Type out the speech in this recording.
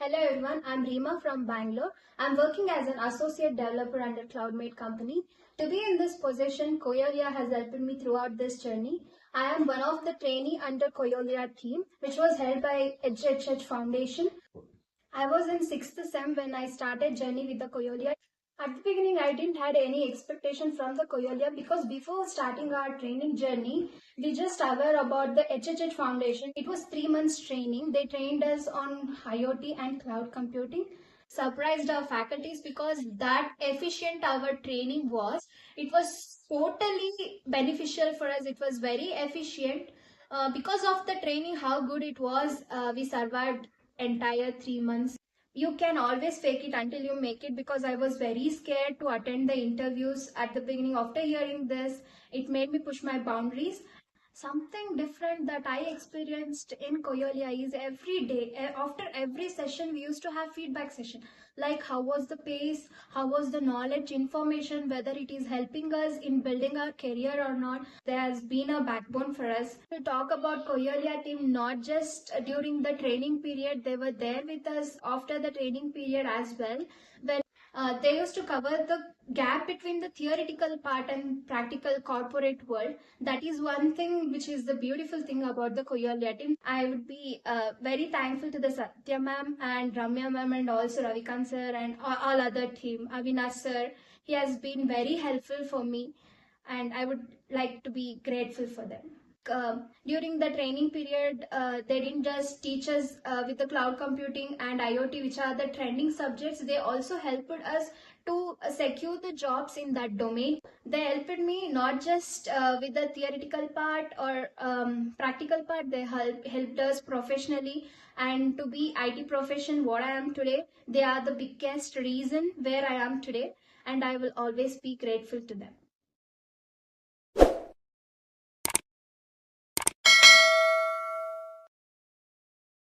Hello everyone, I'm REEMA from Bangalore. I'm working as an associate developer under KloudMate company. To be in this position, Coyolia has helped me throughout this journey. I am one of the trainee under Coyolia team, which was held by HHH Foundation. I was in 6th sem when I started journey with the Coyolia. At the beginning, I didn't had any expectation from the Coyolia because before starting our training journey, we just aware about the HHH Foundation. It was 3 months training. They trained us on IoT and cloud computing. Surprised our faculties because that efficient our training was. It was totally beneficial for us. It was very efficient. Because of the training, how good it was, we survived entire 3 months. You can always fake it until you make it, because I was very scared to attend the interviews at the beginning. After hearing this, it made me push my boundaries. Something different that I experienced in Coyolia is every day, after every session, we used to have feedback session. Like how was the pace, how was the knowledge, information, whether it is helping us in building our career or not. There has been a backbone for us. To talk about Coyolia team, not just during the training period, they were there with us after the training period as well. When they used to cover the gap between the theoretical part and practical corporate world. That is one thing which is the beautiful thing about the Coyolia team. I would be very thankful to the Satya ma'am and Ramya ma'am and also Ravikant sir and all other team, Avinash sir. He has been very helpful for me and I would like to be grateful for them. During the training period, they didn't just teach us with the cloud computing and IoT, which are the trending subjects. They also helped us to secure the jobs in that domain. They helped me not just with the theoretical part or practical part. They helped us professionally, and to be IT profession what I am today. They are the biggest reason where I am today, and I will always be grateful to them.